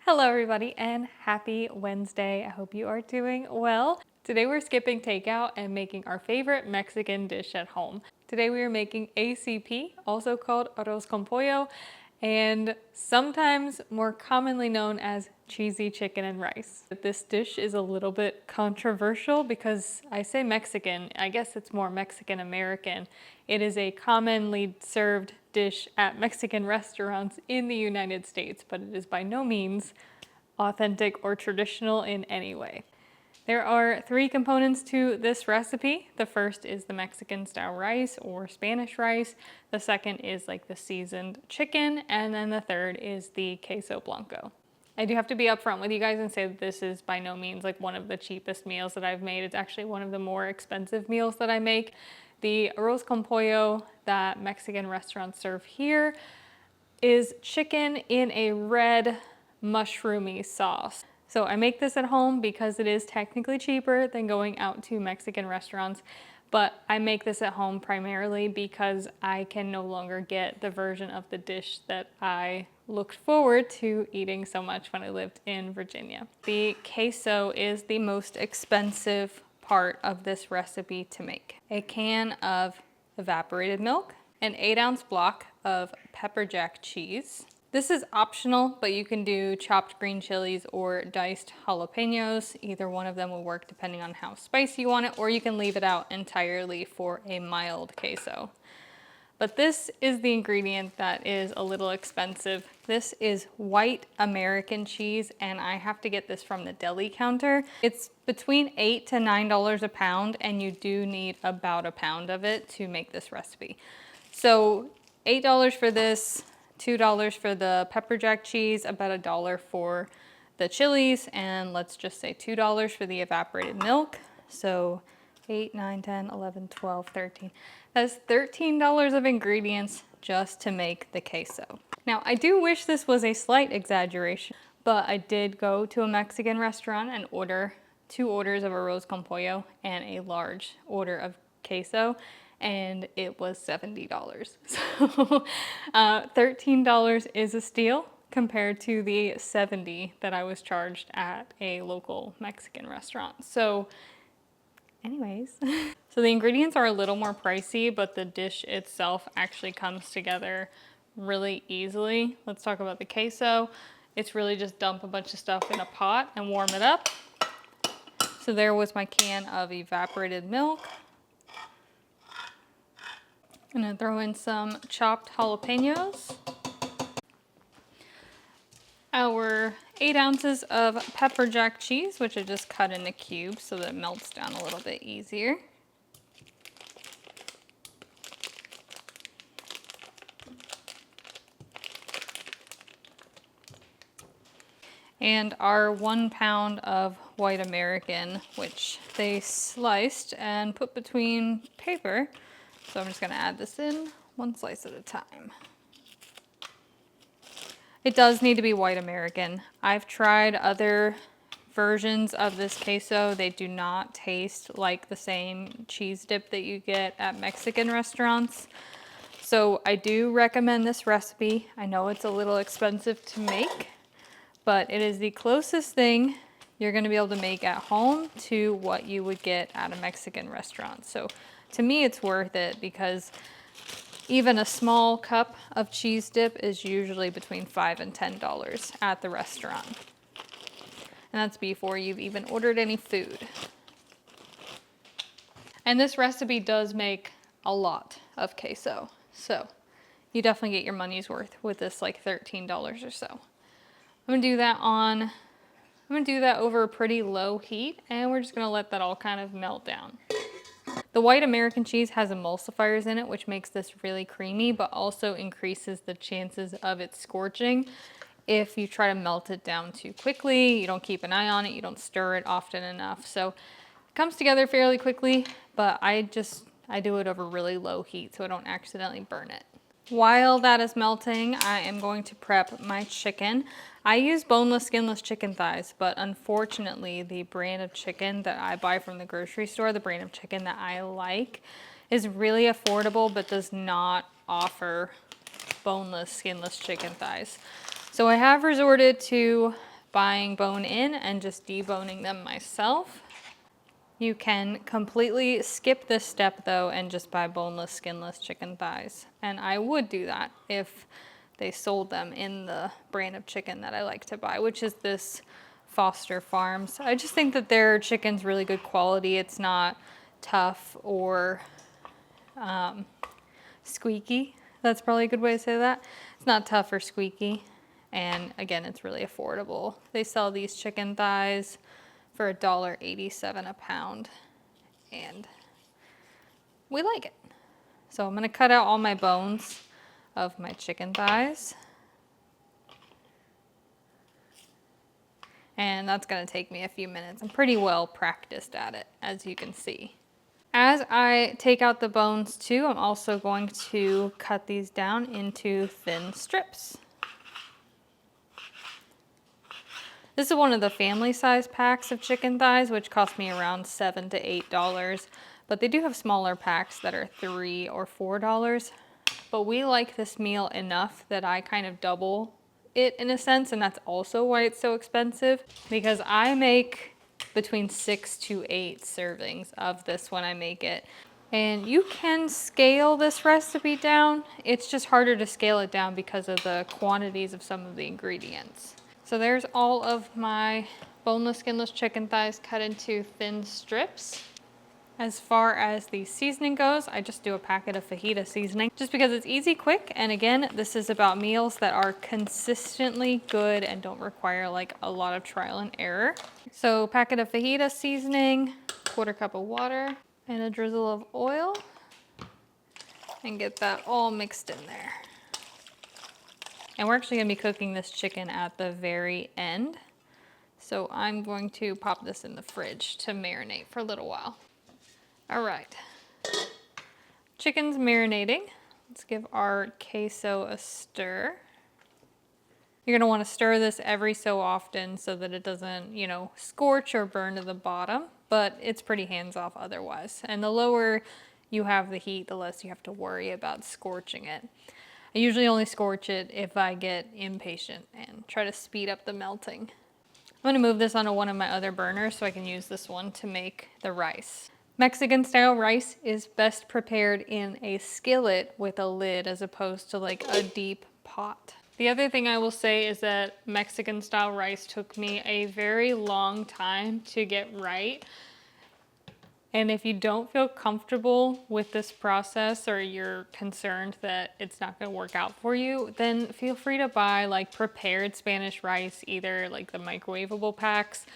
Hello everybody and happy Wednesday. I hope you are doing well. Today we're skipping takeout and making our favorite Mexican dish at home. Today we are making ACP, also called Arroz con Pollo, and sometimes more commonly known as cheesy chicken and rice. This dish is a little bit controversial because I say Mexican, I guess it's more Mexican American. It is a commonly served dish at Mexican restaurants in the United States, but it is by no means authentic or traditional in any way. There are three components to this recipe. The first is the Mexican style rice or Spanish rice. The second is like the seasoned chicken. And then the third is the queso blanco. I do have to be upfront with you guys and say that this is by no means like one of the cheapest meals that I've made. It's actually one of the more expensive meals that I make. The arroz con pollo that Mexican restaurants serve here is chicken in a red mushroomy sauce. So I make this at home because it is technically cheaper than going out to Mexican restaurants, but I make this at home primarily because I can no longer get the version of the dish that I looked forward to eating so much when I lived in Virginia. The queso is the most expensive part of this recipe to make. A can of evaporated milk, an 8-ounce block of pepper jack cheese. This is optional, but you can do chopped green chilies or diced jalapenos. Either one of them will work depending on how spicy you want it, or you can leave it out entirely for a mild queso. But this is the ingredient that is a little expensive. This is white American cheese, and I have to get this from the deli counter. It's between $8 to $9 a pound, and you do need about a pound of it to make this recipe. So $8 for this, $2 for the pepper jack cheese, about $1 for the chilies, and let's just say $2 for the evaporated milk. So 8, 9, 10, 11, 12, 13. That's $13 of ingredients just to make the queso. Now, I do wish this was a slight exaggeration, but I did go to a Mexican restaurant and order 2 orders of arroz con pollo and a large order of queso, and it was $70. So $13 is a steal compared to the $70 that I was charged at a local Mexican restaurant. So anyways, so the ingredients are a little more pricey, but the dish itself actually comes together really easily. Let's talk about the queso. It's really just dump a bunch of stuff in a pot and warm it up. So there was my can of evaporated milk. I'm gonna throw in some chopped jalapenos. Our 8 ounces of pepper jack cheese, which I just cut into cubes so that it melts down a little bit easier. And our 1 pound of white American, which they sliced and put between paper. So I'm just gonna add this in 1 slice at a time. It does need to be white American. I've tried other versions of this queso. They do not taste like the same cheese dip that you get at Mexican restaurants. So I do recommend this recipe. I know it's a little expensive to make, but it is the closest thing you're gonna be able to make at home to what you would get at a Mexican restaurant. So to me, it's worth it because even a small cup of cheese dip is usually between $5 and $10 at the restaurant. And that's before you've even ordered any food. And this recipe does make a lot of queso. So you definitely get your money's worth with this like $13 or so. I'm gonna do that over a pretty low heat, and we're just gonna let that all kind of melt down. The white American cheese has emulsifiers in it, which makes this really creamy, but also increases the chances of it scorching. If you try to melt it down too quickly, you don't keep an eye on it, you don't stir it often enough. So it comes together fairly quickly, but I do it over really low heat so I don't accidentally burn it. While that is melting, I am going to prep my chicken. I use boneless, skinless chicken thighs, but unfortunately the brand of chicken that I buy from the grocery store, the brand of chicken that I like, is really affordable but does not offer boneless, skinless chicken thighs. So I have resorted to buying bone in and just deboning them myself. You can completely skip this step though and just buy boneless, skinless chicken thighs. And I would do that if they sold them in the brand of chicken that I like to buy, which is this Foster Farms. I just think that their chicken's really good quality. It's not tough or squeaky. That's probably a good way to say that. It's not tough or squeaky. And again, it's really affordable. They sell these chicken thighs for $1.87 a pound. And we like it. So I'm gonna cut out all my bones of my chicken thighs. And that's gonna take me a few minutes. I'm pretty well practiced at it, as you can see. As I take out the bones too, I'm also going to cut these down into thin strips. This is one of the family size packs of chicken thighs, which cost me around $7 to $8, but they do have smaller packs that are $3 or $4. But we like this meal enough that I kind of double it in a sense, and that's also why it's so expensive, because I make between 6 to 8 servings of this when I make it. And you can scale this recipe down. It's just harder to scale it down because of the quantities of some of the ingredients. So there's all of my boneless, skinless chicken thighs cut into thin strips. As far as the seasoning goes, I just do a packet of fajita seasoning just because it's easy, quick, and again, this is about meals that are consistently good and don't require like a lot of trial and error. So packet of fajita seasoning, 1/4 cup of water, and a drizzle of oil, and get that all mixed in there. And we're actually gonna be cooking this chicken at the very end. So I'm going to pop this in the fridge to marinate for a little while. All right, chicken's marinating. Let's give our queso a stir. You're gonna wanna stir this every so often so that it doesn't, you know, scorch or burn to the bottom, but it's pretty hands-off otherwise. And the lower you have the heat, the less you have to worry about scorching it. I usually only scorch it if I get impatient and try to speed up the melting. I'm gonna move this onto one of my other burners so I can use this one to make the rice. Mexican style rice is best prepared in a skillet with a lid as opposed to like a deep pot. The other thing I will say is that Mexican style rice took me a very long time to get right. And if you don't feel comfortable with this process or you're concerned that it's not gonna work out for you, then feel free to buy like prepared Spanish rice, either like the microwavable packs,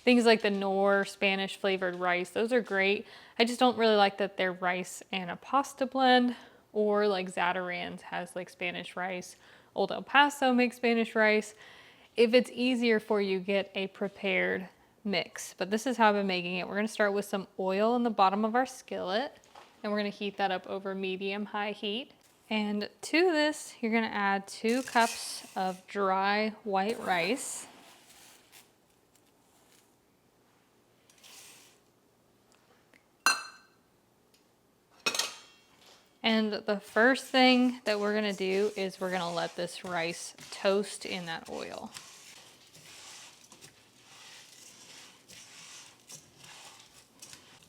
things like the Knorr Spanish flavored rice. Those are great. I just don't really like that they're rice and a pasta blend, or like Zatarain's has like Spanish rice. Old El Paso makes Spanish rice. If it's easier for you, get a prepared mix, but this is how I've been making it. We're gonna start with some oil in the bottom of our skillet, and we're gonna heat that up over medium-high heat. And to this, you're gonna add 2 cups of dry white rice. And the first thing that we're gonna do is we're gonna let this rice toast in that oil.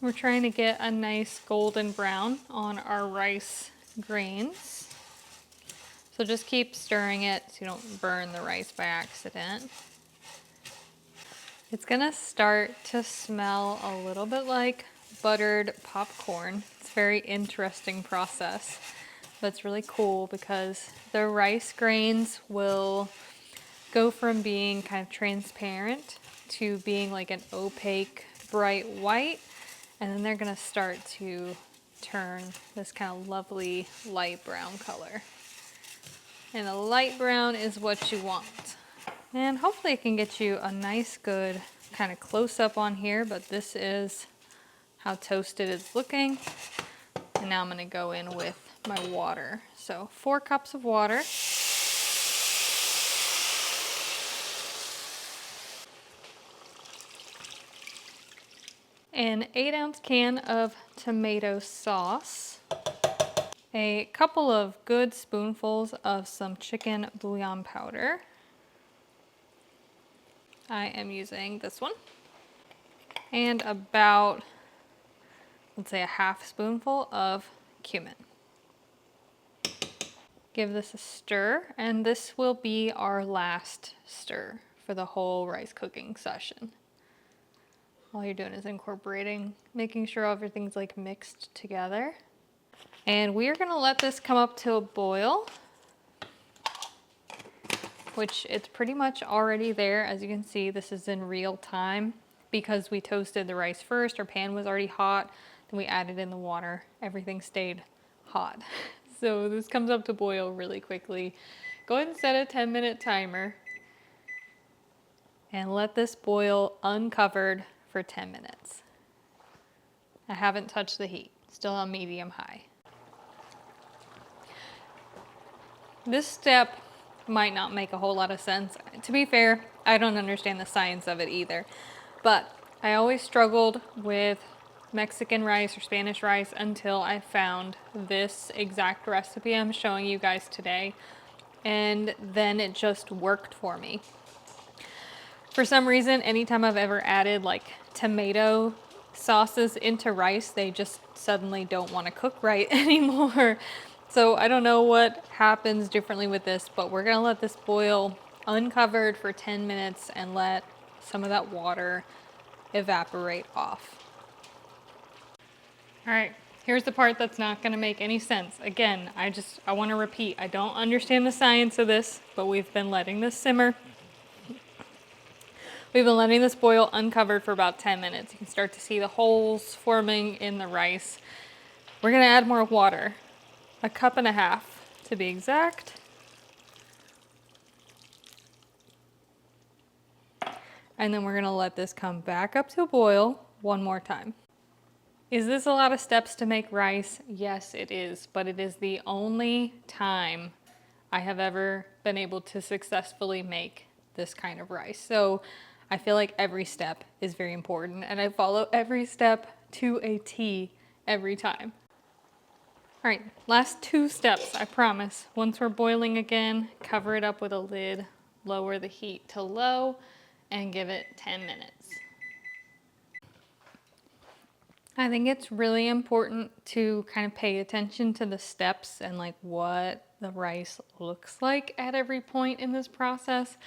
We're trying to get a nice golden brown on our rice grains. So just keep stirring it so you don't burn the rice by accident. It's gonna start to smell a little bit like buttered popcorn. It's a very interesting process, but it's really cool because the rice grains will go from being kind of transparent to being like an opaque, bright white. And then they're gonna start to turn this kind of lovely light brown color. And a light brown is what you want. And hopefully it can get you a nice, good kind of close up on here, but this is how toasted it's looking. And now I'm gonna go in with my water. So 4 cups of water. An 8-ounce can of tomato sauce, a couple of good spoonfuls of some chicken bouillon powder, I am using this one. And about, let's say, a half spoonful of cumin. Give this a stir, and this will be our last stir for the whole rice cooking session. All you're doing is incorporating, making sure everything's like mixed together. And we are gonna let this come up to a boil, which it's pretty much already there. As you can see, this is in real time because we toasted the rice first. Our pan was already hot, then we added in the water. Everything stayed hot. So this comes up to boil really quickly. Go ahead and set a 10-minute timer and let this boil uncovered for 10 minutes. I haven't touched the heat, still on medium high. This step might not make a whole lot of sense. To be fair, I don't understand the science of it either, but I always struggled with Mexican rice or Spanish rice until I found this exact recipe I'm showing you guys today, and then it just worked for me. For some reason, anytime I've ever added like tomato sauces into rice, they just suddenly don't want to cook right anymore. So I don't know what happens differently with this, but we're gonna let this boil uncovered for 10 minutes and let some of that water evaporate off. All right, here's the part that's not gonna make any sense. Again, I wanna repeat, I don't understand the science of this, but we've been letting this simmer. We've been letting this boil uncovered for about 10 minutes. You can start to see the holes forming in the rice. We're gonna add more water, 1.5 cups to be exact. And then we're gonna let this come back up to a boil one more time. Is this a lot of steps to make rice? Yes, it is, but it is the only time I have ever been able to successfully make this kind of rice. So I feel like every step is very important, and I follow every step to a T every time. All right, last 2 steps, I promise. Once we're boiling again, cover it up with a lid, lower the heat to low, and give it 10 minutes. I think it's really important to kind of pay attention to the steps and like what the rice looks like at every point in this process.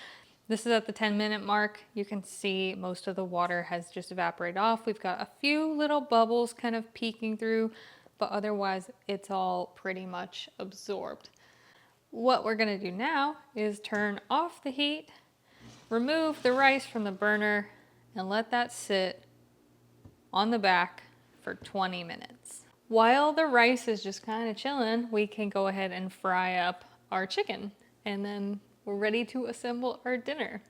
This is at the 10-minute mark. You can see most of the water has just evaporated off. We've got a few little bubbles kind of peeking through, but otherwise it's all pretty much absorbed. What we're gonna do now is turn off the heat, remove the rice from the burner, and let that sit on the back for 20 minutes. While the rice is just kind of chilling, we can go ahead and fry up our chicken, and then we're ready to assemble our dinner.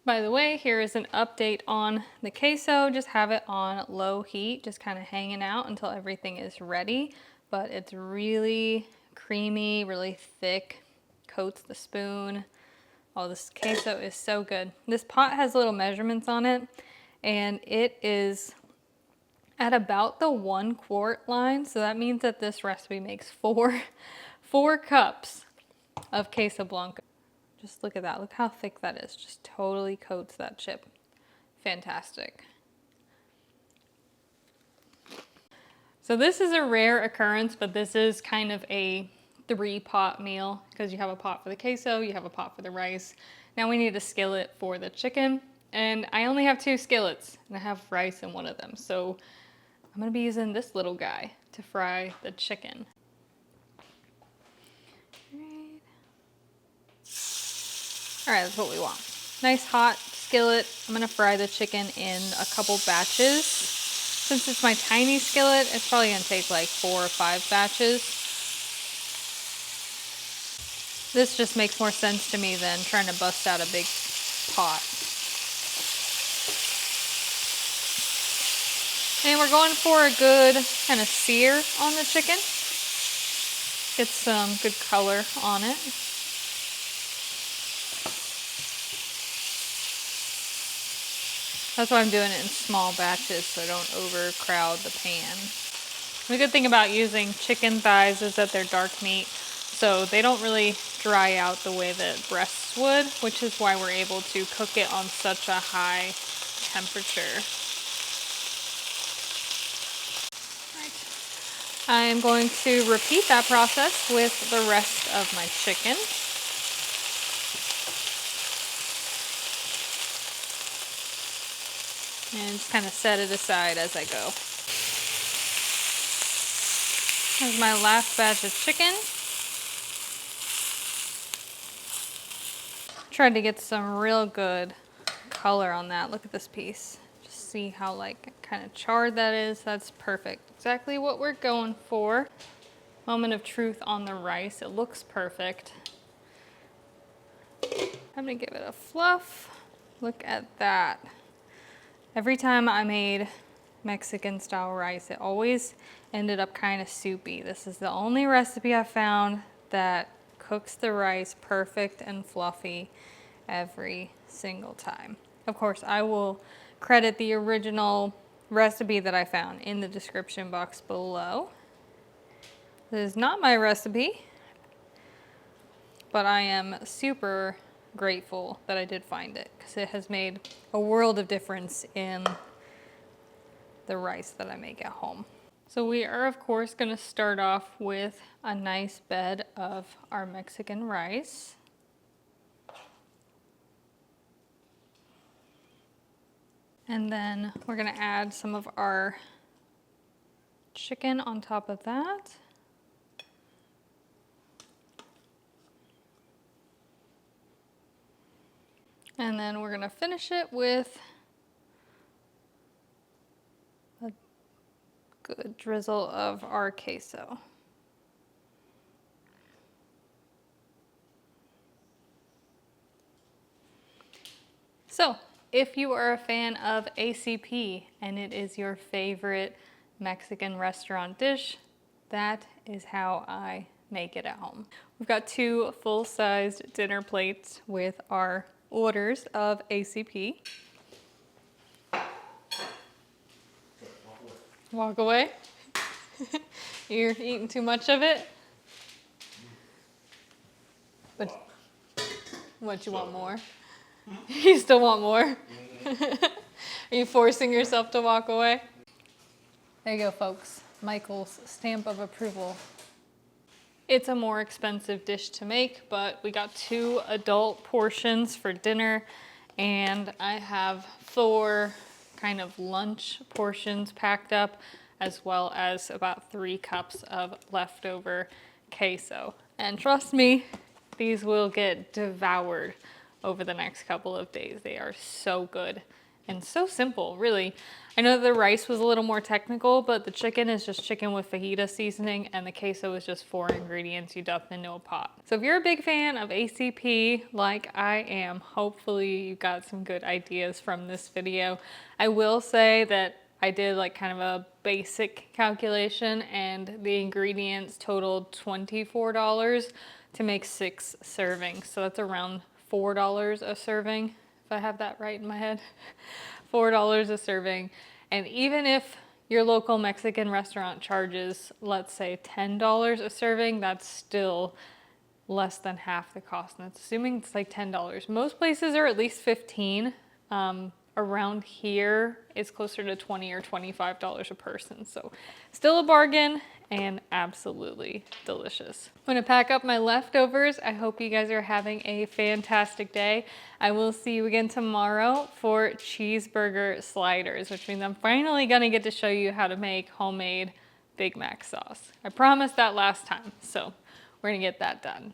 By the way, here is an update on the queso. Just have it on low heat, just kind of hanging out until everything is ready, but it's really creamy, really thick, coats the spoon. Oh, this queso is so good. This pot has little measurements on it, and it is at about the 1 quart line. So that means that this recipe makes four cups of queso blanco. Just look at that. Look how thick that is. Just totally coats that chip. Fantastic. So this is a rare occurrence, but this is kind of a 3-pot meal because you have a pot for the queso, you have a pot for the rice. Now we need a skillet for the chicken, and I only have 2 skillets and I have rice in one of them. So I'm gonna be using this little guy to fry the chicken. All right, that's what we want. Nice hot skillet. I'm gonna fry the chicken in a couple batches. Since it's my tiny skillet, it's probably gonna take like 4 or 5 batches. This just makes more sense to me than trying to bust out a big pot. And we're going for a good kind of sear on the chicken. Get some good color on it. That's why I'm doing it in small batches so I don't overcrowd the pan. The good thing about using chicken thighs is that they're dark meat, so they don't really dry out the way that breasts would, which is why we're able to cook it on such a high temperature. I am going to repeat that process with the rest of my chicken. And just kind of set it aside as I go. Here's my last batch of chicken. Tried to get some real good color on that. Look at this piece. Just see how like kind of charred that is. That's perfect. Exactly what we're going for. Moment of truth on the rice. It looks perfect. I'm gonna give it a fluff. Look at that. Every time I made Mexican style rice, it always ended up kind of soupy. This is the only recipe I found that cooks the rice perfect and fluffy every single time. Of course, I will credit the original recipe that I found in the description box below. This is not my recipe, but I am super grateful that I did find it because it has made a world of difference in the rice that I make at home. So we are of course going to start off with a nice bed of our Mexican rice. And then we're going to add some of our chicken on top of that. And then we're gonna finish it with a good drizzle of our queso. So, if you are a fan of ACP and it is your favorite Mexican restaurant dish, that is how I make it at home. We've got 2 full-sized dinner plates with our orders of ACP. Walk away. You're eating too much of it? But what, you want more? You still want more? Are you forcing yourself to walk away? There you go, folks. Michael's stamp of approval. It's a more expensive dish to make, but we got 2 adult portions for dinner, and I have 4 kind of lunch portions packed up, as well as about 3 cups of leftover queso. And trust me, these will get devoured over the next couple of days. They are so good and so simple, really. I know the rice was a little more technical, but the chicken is just chicken with fajita seasoning, and the queso is just 4 ingredients you dump into a pot. So if you're a big fan of ACP like I am, hopefully you got some good ideas from this video. I will say that I did like kind of a basic calculation, and the ingredients totaled $24 to make 6 servings. So that's around $4 a serving, if I have that right in my head. $4 a serving. And even if your local Mexican restaurant charges, let's say $10 a serving, that's still less than half the cost. And that's assuming it's like $10. Most places are at least $15. Around here, it's closer to $20 or $25 a person. So still a bargain and absolutely delicious. I'm gonna pack up my leftovers. I hope you guys are having a fantastic day. I will see you again tomorrow for cheeseburger sliders, which means I'm finally gonna get to show you how to make homemade Big Mac sauce. I promised that last time, so we're gonna get that done.